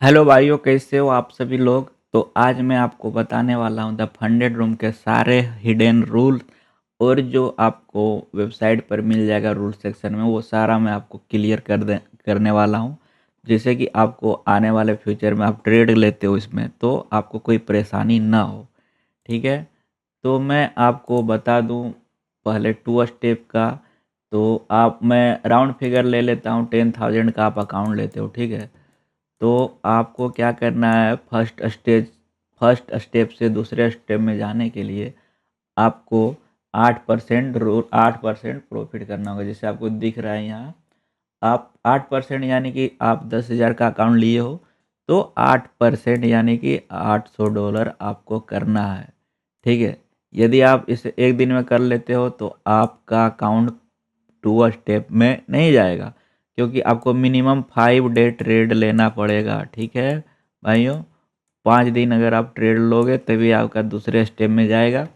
Hello भाइयों, कैसे हो आप सभी लोग। तो आज मैं आपको बताने वाला हूँ द फंडेड रूम के सारे हिडन रूल, और जो आपको वेबसाइट पर मिल जाएगा रूल सेक्शन में, वो सारा मैं आपको क्लियर करने वाला हूँ। जैसे कि आपको आने वाले फ्यूचर में आप ट्रेड लेते हो इसमें, तो आपको कोई परेशानी ना हो। ठीक है, तो मैं आपको बता दूं पहले टू स्टेप का। तो मैं राउंड फिगर ले लेता हूँ, 10,000 का आप अकाउंट लेते हो। ठीक है, तो आपको क्या करना है, फर्स्ट स्टेप से दूसरे स्टेप में जाने के लिए आपको 8% प्रॉफिट करना होगा। जैसे आपको दिख रहा है यहाँ, आप 8% यानी कि आप 10,000 का अकाउंट लिए हो, तो 8% यानी कि $800 आपको करना है। ठीक है, यदि आप इसे एक दिन में कर लेते हो तो आपका अकाउंट टू स्टेप में नहीं जाएगा, क्योंकि आपको मिनिमम 5 डे ट्रेड लेना पड़ेगा। ठीक है भाइयों, 5 दिन अगर आप ट्रेड लोगे तभी आपका दूसरे स्टेप में जाएगा,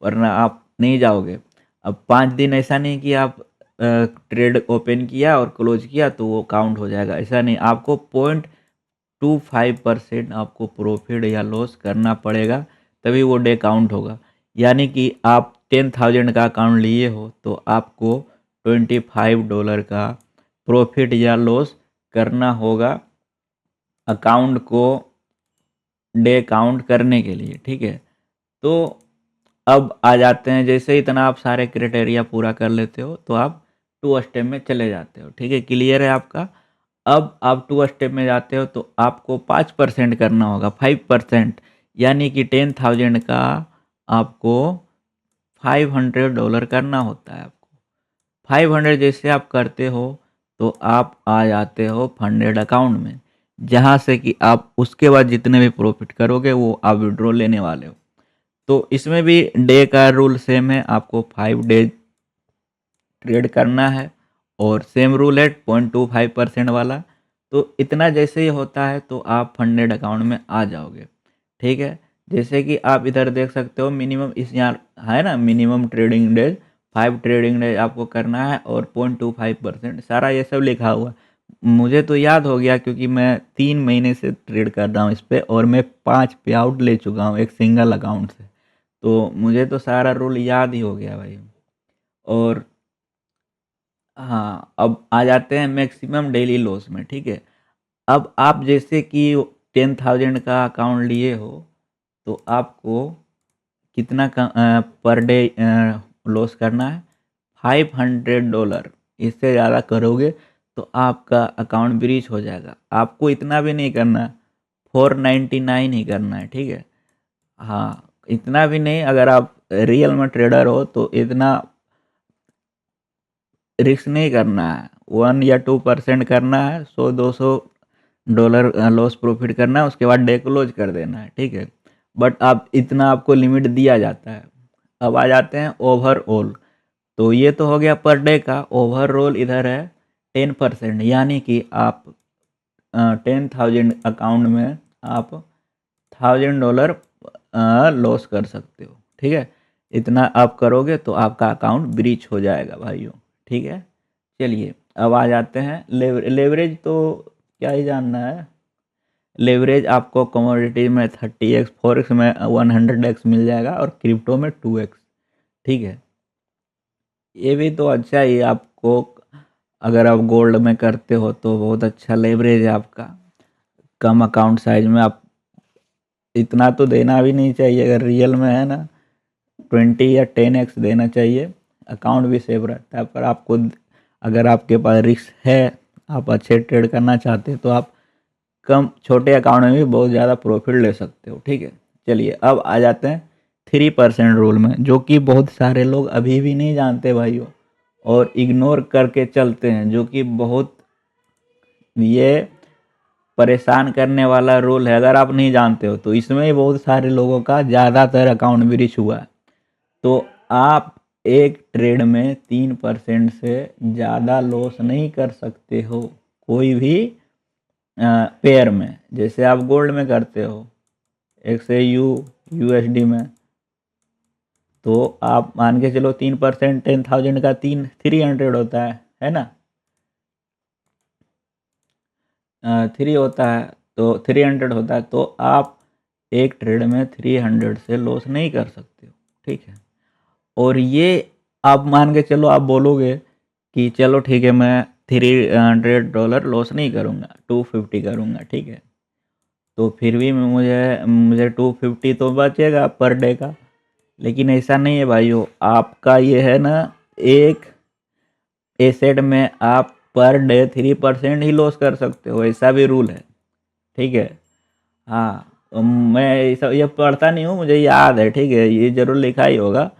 वरना आप नहीं जाओगे। अब 5 दिन ऐसा नहीं कि आप ट्रेड ओपन किया और क्लोज किया तो वो काउंट हो जाएगा, ऐसा नहीं। आपको 0.25% आपको प्रॉफिट या लॉस करना पड़ेगा, तभी वो डे काउंट होगा। यानी कि आप 10,000 का अकाउंट लिए हो तो आपको $25 का प्रॉफिट या लॉस करना होगा अकाउंट को डे काउंट करने के लिए। ठीक है, तो अब आ जाते हैं, जैसे इतना आप सारे क्राइटेरिया पूरा कर लेते हो तो आप टू स्टेप में चले जाते हो। ठीक है, क्लियर है आपका। अब आप टू स्टेप में जाते हो तो आपको 5% करना होगा, 5%। यानी कि 10,000 का आपको $500 करना होता है आपको। 500 जैसे आप करते हो तो आप आ जाते हो फंडेड अकाउंट में, जहाँ से कि आप उसके बाद जितने भी प्रॉफिट करोगे वो आप विड्रॉ लेने वाले हो। तो इसमें भी डे का रूल सेम है, आपको 5 डे ट्रेड करना है, और सेम रूल है 0.25% वाला। तो इतना जैसे ही होता है तो आप फंडेड अकाउंट में आ जाओगे। ठीक है, जैसे कि आप इधर देख सकते हो, मिनिमम इस यहाँ है ना, minimum trading days 5 trading days आपको करना है, और 0.25% सारा ये सब लिखा हुआ है। मुझे तो याद हो गया, क्योंकि मैं 3 महीने से ट्रेड कर रहा हूँ इस पे, और मैं 5 पे आउट ले चुका हूँ एक सिंगल अकाउंट से। तो मुझे तो सारा रूल याद ही हो गया भाई। और हाँ, अब आ जाते हैं मैक्सिमम डेली लॉस में। ठीक है, अब आप जैसे कि 10,000 का अकाउंट लिए हो, तो आपको कितना का पर डे लॉस करना है, $500। इससे ज़्यादा करोगे तो आपका अकाउंट ब्रीच हो जाएगा। आपको इतना भी नहीं करना, 499 ही करना है। ठीक है, हाँ, इतना भी नहीं। अगर आप रियल में ट्रेडर हो तो इतना रिस्क नहीं करना है, 1 या 2% करना है, $100-200 लॉस प्रॉफिट करना है, उसके बाद डे क्लोज कर देना है। ठीक है, बट आप इतना आपको लिमिट दिया जाता है। अब आ जाते हैं ओवरऑल। तो ये तो हो गया पर डे का। ओवरऑल इधर है 10%, यानी कि आप 10,000 अकाउंट में आप $1,000 लॉस कर सकते हो। ठीक है, इतना आप करोगे तो आपका अकाउंट ब्रीच हो जाएगा भाइयों। ठीक है, चलिए अब आ जाते हैं लेवरेज। तो क्या ही जानना है, लेवरेज आपको कमोडिटी में 30x, फॉरेक्स में 100x मिल जाएगा, और क्रिप्टो में 2x। ठीक है, ये भी तो अच्छा ही है आपको। अगर आप गोल्ड में करते हो तो बहुत अच्छा लेवरेज है आपका। कम अकाउंट साइज में आप इतना तो देना भी नहीं चाहिए, अगर रियल में है ना, 20 या 10x देना चाहिए। अकाउंट भी सेफ रहता है, पर आपको अगर आपके पास रिस्क है, आप अच्छे ट्रेड करना चाहते हैं, तो आप कम छोटे अकाउंट में भी बहुत ज़्यादा प्रॉफिट ले सकते हो। ठीक है, चलिए अब आ जाते हैं 3% रूल में, जो कि बहुत सारे लोग अभी भी नहीं जानते भाइयों, और इग्नोर करके चलते हैं, जो कि बहुत ये परेशान करने वाला रूल है। अगर आप नहीं जानते हो तो इसमें ही बहुत सारे लोगों का ज़्यादातर अकाउंट ब्रीच हुआ है। तो आप एक ट्रेड में 3% से ज़्यादा लॉस नहीं कर सकते हो, कोई भी पेयर में। जैसे आप गोल्ड में करते हो, XAU USD में, तो आप मान के चलो 3%, 10,000 का 300 होता है ना, 3 होता है। तो 300 होता है, तो आप एक ट्रेड में 300 से लॉस नहीं कर सकते हो, ठीक है। और ये आप मान के चलो, आप बोलोगे कि चलो ठीक है मैं $300 लॉस नहीं करूँगा, 250 करूँगा, ठीक है। तो फिर भी मुझे मुझे 250 तो बचेगा पर डे का। लेकिन ऐसा नहीं है भाइयों, आपका ये है ना, एक एसेट में आप पर डे 3% ही लॉस कर सकते हो, ऐसा भी रूल है, ठीक है। हाँ, मैं ऐसा ये पढ़ता नहीं हूँ, मुझे याद है, ठीक है, ये ज़रूर लिखा ही होगा।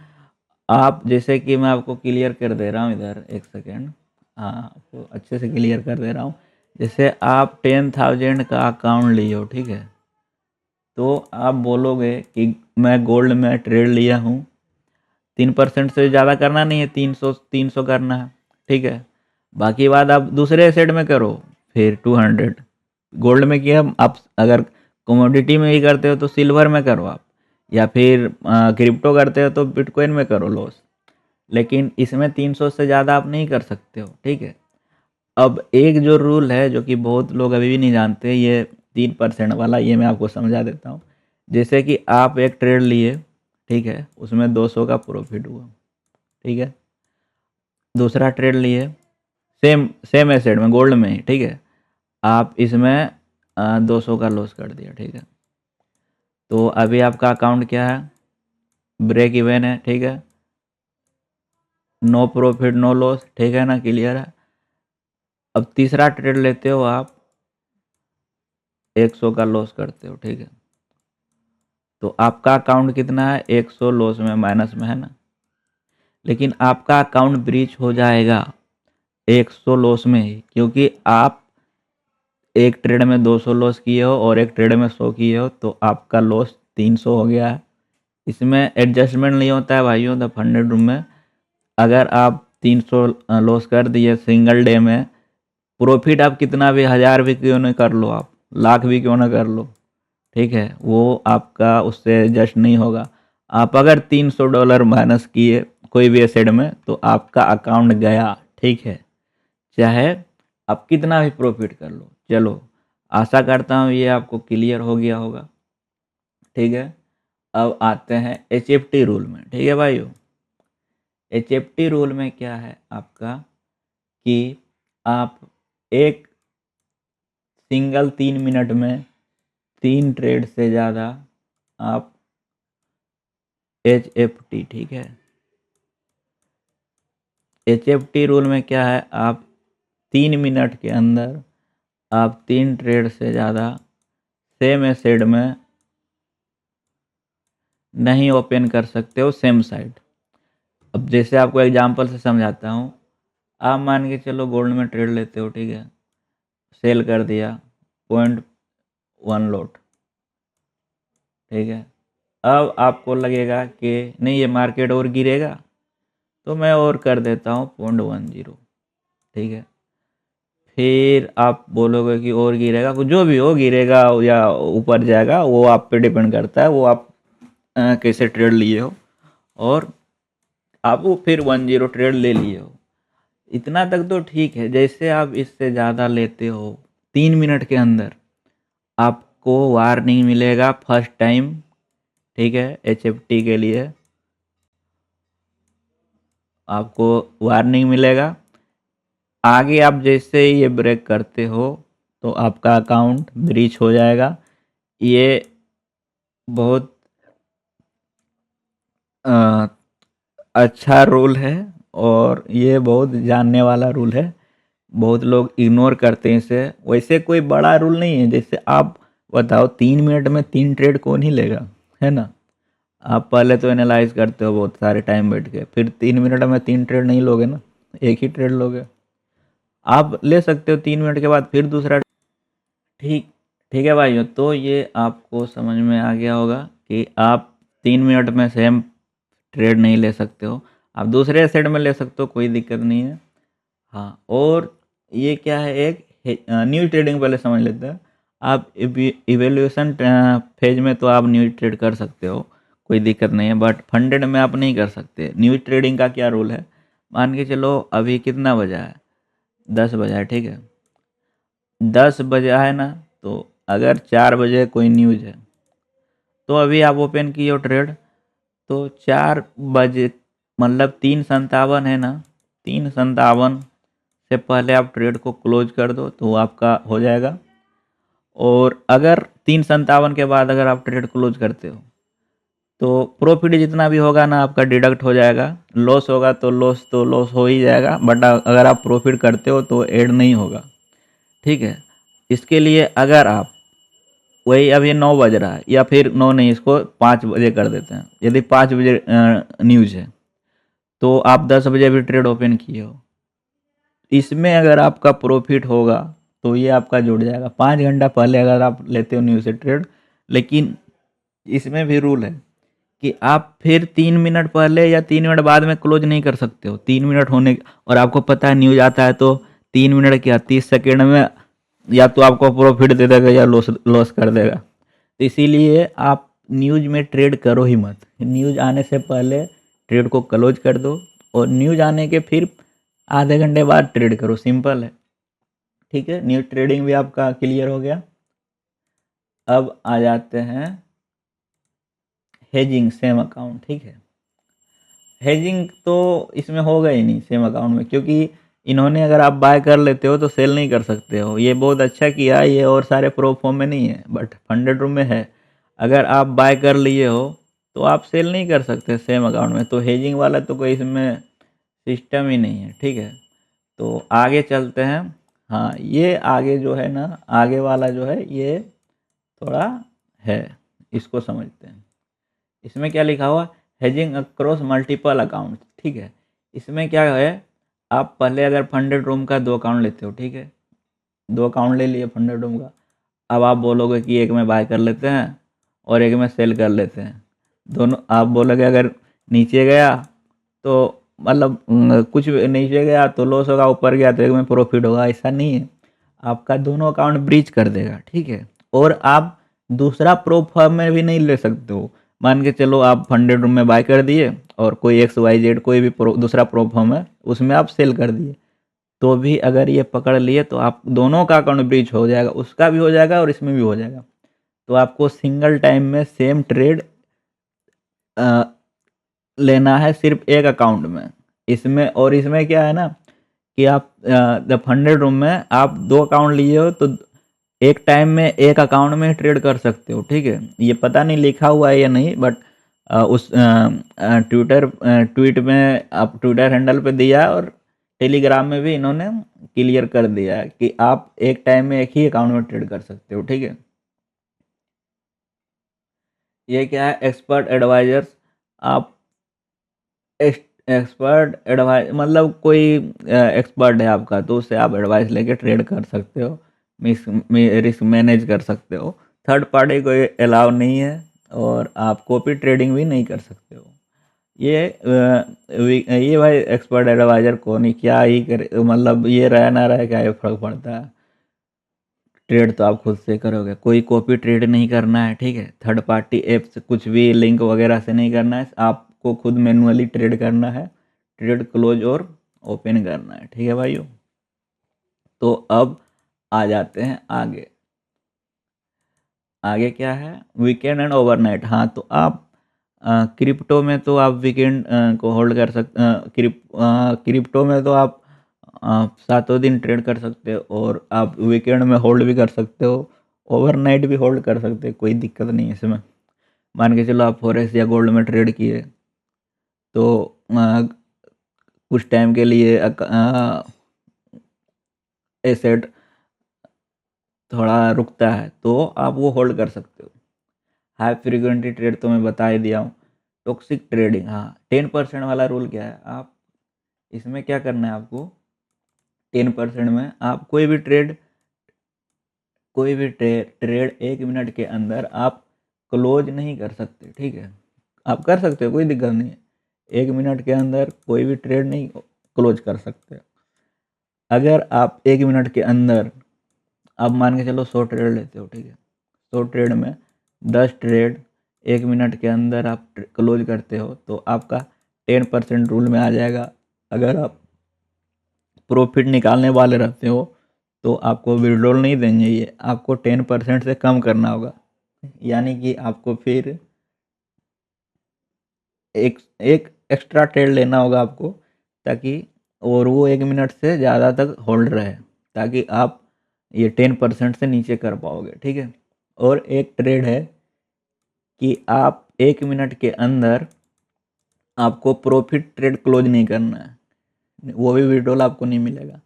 आप जैसे कि मैं आपको क्लियर कर दे रहा हूँ इधर, एक सेकेंड। हाँ, आपको अच्छे से क्लियर कर दे रहा हूँ। जैसे आप 10,000 का अकाउंट लिए हो, ठीक है, तो आप बोलोगे कि मैं गोल्ड में ट्रेड लिया हूँ, 3% से ज़्यादा करना नहीं है, 300 करना है, ठीक है। बाकी बात आप दूसरे एसेट में करो, फिर 200। गोल्ड में किया आप, अगर कमोडिटी में ही करते हो तो सिल्वर में करो आप, या फिर क्रिप्टो करते हो तो बिटकॉइन में करो लॉस। लेकिन इसमें 300 से ज़्यादा आप नहीं कर सकते हो, ठीक है। अब एक जो रूल है जो कि बहुत लोग अभी भी नहीं जानते, ये 3% वाला, ये मैं आपको समझा देता हूँ। जैसे कि आप एक ट्रेड लिए, ठीक है, उसमें 200 का प्रॉफिट हुआ, ठीक है। दूसरा ट्रेड लिए सेम सेम एसेट में, गोल्ड में ही, ठीक है, आप इसमें 200 का लॉस कर दिया, ठीक है। तो अभी आपका अकाउंट क्या है, ब्रेक इवन है, ठीक है, नो प्रॉफिट नो लॉस, ठीक है ना, क्लियर है। अब तीसरा ट्रेड लेते हो आप, 100 का लॉस करते हो, ठीक है। तो आपका अकाउंट कितना है, 100 लॉस में, माइनस में है ना। लेकिन आपका अकाउंट ब्रीच हो जाएगा 100 लॉस में ही, क्योंकि आप एक ट्रेड में 200 लॉस किए हो और एक ट्रेड में 100 किए हो, तो आपका लॉस 300 हो गया है। इसमें एडजस्टमेंट नहीं होता है भाइयों, द फंडेड रूम में। अगर आप 300 लॉस कर दिए सिंगल डे में, प्रॉफिट आप कितना भी, 1000 भी क्यों न कर लो, आप लाख भी क्यों ना कर लो, ठीक है, वो आपका उससे एडजस्ट नहीं होगा। आप अगर $300 माइनस किए कोई भी एसेट में, तो आपका अकाउंट गया, ठीक है, चाहे आप कितना भी प्रॉफिट कर लो। चलो, आशा करता हूँ ये आपको क्लियर हो गया होगा, ठीक है। अब आते हैं HFT रूल में, ठीक है भाइयों। HFT रूल में क्या है आपका, कि आप एक सिंगल 3 मिनट में 3 ट्रेड से ज़्यादा आप HFT, ठीक है, HFT रूल में क्या है, आप 3 मिनट के अंदर आप 3 ट्रेड से ज़्यादा सेम एसेट में नहीं ओपन कर सकते हो, सेम साइड। अब जैसे आपको एग्जांपल से समझाता हूँ। आप मान के चलो गोल्ड में ट्रेड लेते हो, ठीक है, सेल कर दिया 0.1 लॉट, ठीक है। अब आपको लगेगा कि नहीं ये मार्केट और गिरेगा, तो मैं और कर देता हूँ 0.10, ठीक है। फिर आप बोलोगे कि और गिरेगा, जो भी हो, गिरेगा या ऊपर जाएगा, वो आप पे डिपेंड करता है, वो आप कैसे ट्रेड लिए हो, और आप वो फिर 10 ट्रेड ले लिए हो। इतना तक तो ठीक है। जैसे आप इससे ज़्यादा लेते हो 3 मिनट के अंदर, आपको वार्निंग मिलेगा फर्स्ट टाइम, ठीक है, HFT के लिए आपको वार्निंग मिलेगा। आगे आप जैसे ये ब्रेक करते हो, तो आपका अकाउंट ब्रीच हो जाएगा। ये बहुत अ, अच्छा रूल है, और ये बहुत जानने वाला रूल है। बहुत लोग इग्नोर करते हैं इसे। वैसे कोई बड़ा रूल नहीं है। जैसे आप बताओ, 3 मिनट में 3 ट्रेड कौन ही लेगा, है ना। आप पहले तो एनालाइज करते हो बहुत सारे टाइम बैठ के, फिर 3 मिनट में 3 ट्रेड नहीं लोगे ना, एक ही ट्रेड लोगे। आप ले सकते हो 3 मिनट के बाद फिर दूसरा। ठीक ठीक है भाइयों, तो ये आपको समझ में आ गया होगा कि आप 3 मिनट में सेम ट्रेड नहीं ले सकते हो। आप दूसरे एसेट में ले सकते हो, कोई दिक्कत नहीं है। हाँ, और ये क्या है, एक न्यू ट्रेडिंग पहले समझ लेते हैं। आप इवेल्यूएशन फेज में तो आप न्यू ट्रेड कर सकते हो, कोई दिक्कत नहीं है, बट फंडेड में आप नहीं कर सकते। न्यू ट्रेडिंग का क्या रूल है, मान के चलो अभी कितना बजा है, 10 बजा है, ठीक है, 10 बजा है ना, तो अगर 4 बजे कोई न्यूज़ है तो अभी आप ओपन किए हो ट्रेड, तो 4 बजे मतलब 3:57 है ना, 3:57 से पहले आप ट्रेड को क्लोज कर दो तो आपका हो जाएगा। और अगर 3:57 के बाद अगर आप ट्रेड क्लोज करते हो तो प्रॉफिट जितना भी होगा ना आपका डिडक्ट हो जाएगा, लॉस होगा तो लॉस हो ही जाएगा, बट अगर आप प्रॉफिट करते हो तो ऐड नहीं होगा, ठीक है। इसके लिए अगर आप वही अब ये 9 बज रहा है, या फिर 9 नहीं, इसको 5 बजे कर देते हैं। यदि 5 बजे न्यूज़ है तो आप 10 बजे भी ट्रेड ओपन किए हो, इसमें अगर आपका प्रॉफिट होगा तो ये आपका जुड़ जाएगा 5 घंटा पहले अगर आप लेते हो न्यूज़ से ट्रेड। लेकिन इसमें भी रूल है कि आप फिर 3 मिनट पहले या 3 मिनट बाद में क्लोज नहीं कर सकते हो। 3 मिनट होने और आपको पता है न्यूज़ आता है तो 3 मिनट क्या 30 सेकेंड में या तो आपको प्रॉफिट दे देगा या लॉस लॉस कर देगा। तो इसीलिए आप न्यूज़ में ट्रेड करो ही मत। न्यूज़ आने से पहले ट्रेड को क्लोज कर दो और न्यूज़ आने के फिर आधे घंटे बाद ट्रेड करो, सिंपल है, ठीक है। न्यूज़ ट्रेडिंग भी आपका क्लियर हो गया। अब आ जाते हैं हेजिंग सेम अकाउंट, ठीक है। हेजिंग तो इसमें होगा ही नहीं सेम अकाउंट में, क्योंकि इन्होंने अगर आप बाय कर लेते हो तो सेल नहीं कर सकते हो। ये बहुत अच्छा किया, ये और सारे प्रो फॉर्म में नहीं है बट फंडेड रूम में है। अगर आप बाय कर लिए हो तो आप सेल नहीं कर सकते सेम अकाउंट में, तो हेजिंग वाला तो कोई इसमें सिस्टम ही नहीं है, ठीक है। तो आगे चलते हैं। हाँ, ये आगे जो है ना, आगे वाला जो है ये थोड़ा है, इसको समझते हैं। इसमें क्या लिखा हुआ, हेजिंग अक्रॉस मल्टीपल अकाउंट, ठीक है। इसमें क्या है, आप पहले अगर फंडेड रूम का 2 अकाउंट लेते हो, ठीक है, 2 अकाउंट ले लिए फंडेड रूम का। अब आप बोलोगे कि एक में बाय कर लेते हैं और एक में सेल कर लेते हैं। दोनों आप बोलोगे अगर नीचे गया तो मतलब कुछ नीचे गया तो लॉस होगा, ऊपर गया तो एक में प्रॉफिट होगा, ऐसा नहीं है। आपका दोनों अकाउंट ब्रीच कर देगा, ठीक है। और आप दूसरा प्रो फर्म में भी नहीं ले सकते हो। मान के चलो आप फंडेड रूम में बाय कर दिए और कोई XYZ कोई भी दूसरा प्रो फर्म है उसमें आप सेल कर दिए, तो भी अगर ये पकड़ लिए तो आप दोनों का अकाउंट ब्रीच हो जाएगा, उसका भी हो जाएगा और इसमें भी हो जाएगा। तो आपको सिंगल टाइम में सेम ट्रेड लेना है सिर्फ एक अकाउंट में। इसमें और इसमें क्या है ना कि आप जब फंडेड रूम में आप 2 अकाउंट लिए हो तो एक टाइम में एक अकाउंट में ट्रेड कर सकते हो, ठीक है। ये पता नहीं लिखा हुआ है या नहीं, बट उस ट्वीट में आप ट्विटर हैंडल पे दिया और टेलीग्राम में भी इन्होंने क्लियर कर दिया है कि आप एक टाइम में एक ही अकाउंट में ट्रेड कर सकते हो, ठीक है। ये क्या है, एक्सपर्ट एडवाइजर्स। आप एक्सपर्ट एडवाइस मतलब कोई एक्सपर्ट है आपका तो उससे आप एडवाइस लेके ट्रेड कर सकते हो, रिस्क मैनेज कर सकते हो। थर्ड पार्टी कोई अलाउ नहीं है और आप कॉपी ट्रेडिंग भी नहीं कर सकते हो। ये भाई एक्सपर्ट एडवाइजर कौन ही क्या ही करे, मतलब ये रहे ना रहे क्या ये फर्क पड़ता है। ट्रेड तो आप खुद से करोगे, कोई कॉपी ट्रेड नहीं करना है, ठीक है। थर्ड पार्टी ऐप से कुछ भी लिंक वगैरह से नहीं करना है, आपको खुद मैनुअली ट्रेड करना है, ट्रेड क्लोज और ओपन करना है, ठीक है भाइयों। तो अब आ जाते हैं आगे। आगे क्या है, वीकेंड एंड ओवरनाइट। हाँ, तो आप क्रिप्टो में तो आप वीकेंड को होल्ड कर सकते, क्रिप्टो में तो आप सातों दिन ट्रेड कर सकते हो और आप वीकेंड में होल्ड भी कर सकते हो, ओवरनाइट भी होल्ड कर सकते हो, कोई दिक्कत नहीं है इसमें। मान के चलो आप फॉरेक्स या गोल्ड में ट्रेड किए तो कुछ टाइम के लिए एसेट थोड़ा रुकता है तो आप वो होल्ड कर सकते हो। हाई फ्रीक्वेंसी ट्रेड तो मैं बता ही दिया हूँ। टॉक्सिक ट्रेडिंग, हाँ, 10% वाला रूल क्या है, आप इसमें क्या करना है, आपको 10% में आप कोई भी ट्रेड 1 मिनट के अंदर आप क्लोज नहीं कर सकते, ठीक है। आप कर सकते हो, कोई दिक्कत नहीं है, 1 मिनट के अंदर कोई भी ट्रेड नहीं क्लोज कर सकते। अगर आप 1 मिनट के अंदर आप मान के चलो 100 ट्रेड लेते हो, ठीक है, 100 ट्रेड में 10 ट्रेड 1 मिनट के अंदर आप क्लोज करते हो तो आपका 10% रूल में आ जाएगा। अगर आप प्रॉफिट निकालने वाले रहते हो तो आपको विड्रॉल नहीं देंगे, ये आपको 10% से कम करना होगा। यानी कि आपको फिर एक एक एक्स्ट्रा ट्रेड लेना होगा आपको, ताकि और वो 1 मिनट से ज़्यादा तक होल्ड रहे, ताकि आप ये 10% से नीचे कर पाओगे, ठीक है। और एक ट्रेड है कि आप 1 मिनट के अंदर आपको प्रॉफिट ट्रेड क्लोज नहीं करना है, वो भी विड्रॉल आपको नहीं मिलेगा।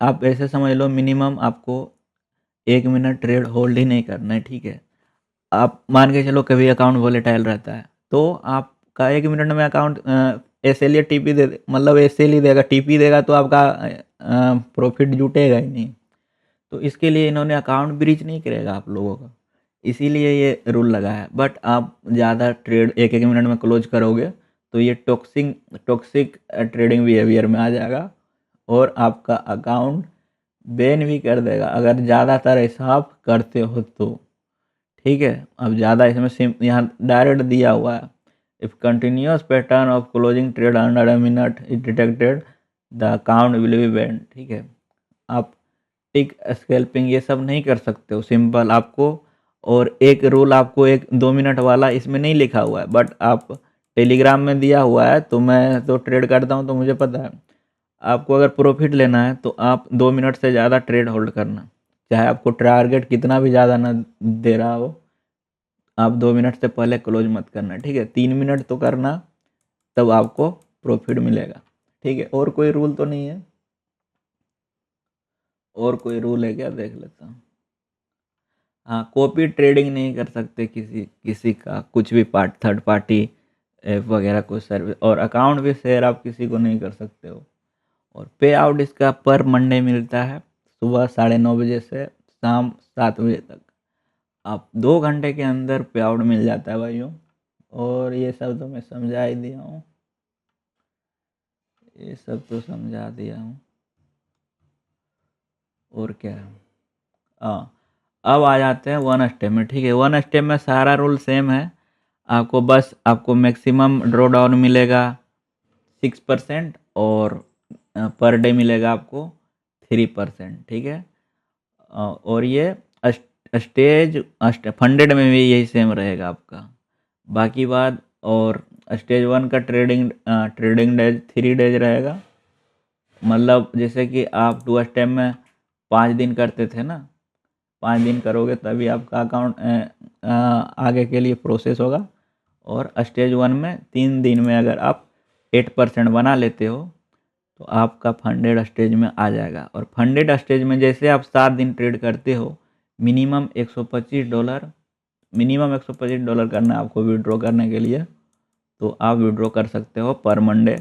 आप ऐसे समझ लो मिनिमम आपको 1 मिनट ट्रेड होल्ड ही नहीं करना है, ठीक है। आप मान के चलो कभी अकाउंट वोलेटाइल रहता है, तो आपका 1 मिनट में अकाउंट एस एल या टी पी दे मतलब एस एल ही देगा, टी पी देगा तो आपका प्रॉफिट जुटेगा ही नहीं। तो इसके लिए इन्होंने अकाउंट ब्रीच नहीं करेगा आप लोगों का, इसीलिए ये रूल लगा है। बट आप ज़्यादा ट्रेड 1-1 मिनट में क्लोज करोगे तो ये टॉक्सिक ट्रेडिंग बिहेवियर में आ जाएगा और आपका अकाउंट बैन भी कर देगा अगर ज़्यादातर ऐसा आप करते हो तो, ठीक है। अब ज़्यादा इसमें यहाँ डायरेक्ट दिया हुआ है, if continuous pattern of closing trade under a minute is detected the account will be ban, ठीक है। आप टिक स्कैल्पिंग ये सब नहीं कर सकते हो, सिंपल आपको। और एक रूल आपको 1-2 मिनट वाला इसमें नहीं लिखा हुआ है, बट आप टेलीग्राम में दिया हुआ है, तो मैं तो ट्रेड करता हूँ तो मुझे पता है। आपको अगर प्रॉफिट लेना है तो आप 2 मिनट से ज़्यादा ट्रेड होल्ड करना, चाहे आपको टारगेट कितना भी ज़्यादा ना दे रहा हो, आप 2 मिनट से पहले क्लोज मत करना, ठीक है। 3 मिनट तो करना, तब आपको प्रॉफिट मिलेगा, ठीक है। और कोई रूल तो नहीं है? और कोई रूल है क्या, देख लेता हूँ। हाँ, कॉपी ट्रेडिंग नहीं कर सकते किसी किसी का कुछ भी थर्ड पार्टी ऐप वगैरह कोई सर्विस, और अकाउंट भी शेयर आप किसी को नहीं कर सकते हो। और पे आउट इसका पर मंडे मिलता है, सुबह 9:30 बजे से शाम 7 बजे तक। आप 2 घंटे के अंदर पे आउट मिल जाता है भाइयों। और ये सब तो मैं समझा ही दिया हूँ, ये सब तो समझा दिया हूँ। और क्या है, हाँ, अब आ जाते हैं 1 स्टेप में, ठीक है। 1 स्टेप में सारा रूल सेम है। आपको बस आपको मैक्सिमम ड्रॉ डाउन मिलेगा 6% और पर डे मिलेगा आपको 3%, ठीक है। और ये स्टेज फंडेड में भी यही सेम रहेगा आपका। बाकी बात, और स्टेज 1 का ट्रेडिंग डेज 3 डेज रहेगा। मतलब जैसे कि आप 2 स्टेप में 5 दिन करते थे ना, 5 दिन करोगे तभी आपका अकाउंट आगे के लिए प्रोसेस होगा। और स्टेज 1 में 3 दिन में अगर आप 8% बना लेते हो तो आपका फंडेड स्टेज में आ जाएगा। और फंडेड स्टेज में जैसे आप 7 दिन ट्रेड करते हो, मिनिमम $125 करना है आपको विड्रॉ करने के लिए, तो आप विड्रॉ कर सकते हो पर मंडे।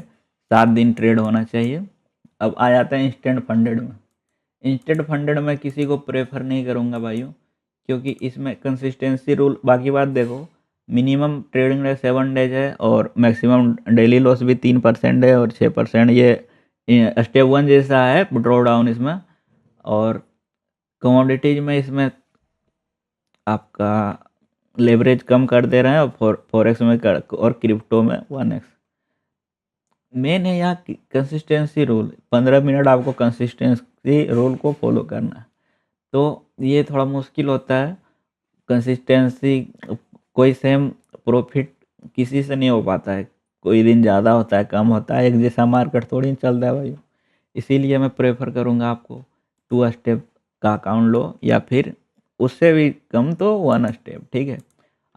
7 दिन ट्रेड होना चाहिए। अब आ जाते हैं इंस्टेंट फंडेड में। इंस्टेंट फंडेड में किसी को प्रेफर नहीं करूँगा भाइयों, क्योंकि इसमें कंसिस्टेंसी रूल, बाकी बात देखो, मिनिमम ट्रेडिंग डे 7 डेज है और मैक्सिमम डेली लॉस भी 3% है और 6% ये स्टेप 1 जैसा है ड्रॉ डाउन इसमें। और कमोडिटीज में इसमें आपका लेवरेज कम कर दे रहे हैं, और फॉरेक्स में और क्रिप्टो में 1x। मेन है यहाँ कंसिस्टेंसी रूल, 15 मिनट आपको कंसिस्टेंसी रूल को फॉलो करना है। तो ये थोड़ा मुश्किल होता है कंसिस्टेंसी, कोई सेम प्रॉफिट किसी से नहीं हो पाता है, कोई दिन ज़्यादा होता है कम होता है, एक जैसा मार्केट थोड़ी चलता है भाई। इसीलिए मैं प्रेफर करूँगा आपको 2 स्टेप का अकाउंट लो, या फिर उससे भी कम तो 1 स्टेप, ठीक है।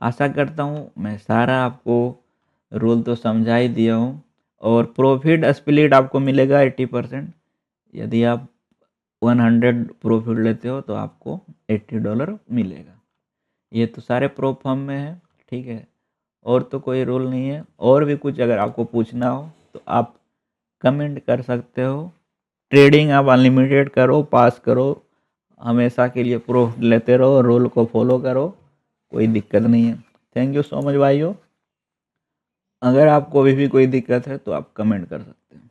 आशा करता हूँ मैं सारा आपको रूल तो समझा ही दिया हूँ। और प्रॉफिट स्प्लिट आपको मिलेगा 80%। यदि आप 100 प्रॉफिट लेते हो तो आपको $80 मिलेगा। ये तो सारे प्रो फॉर्म में है, ठीक है। और तो कोई रूल नहीं है। और भी कुछ अगर आपको पूछना हो तो आप कमेंट कर सकते हो। ट्रेडिंग आप अनलिमिटेड करो, पास करो, हमेशा के लिए प्रॉफिट लेते रहो, रूल को फॉलो करो, कोई दिक्कत नहीं है। थैंक यू सो मच भाइयों। अगर आपको अभी भी कोई दिक्कत है तो आप कमेंट कर सकते हैं।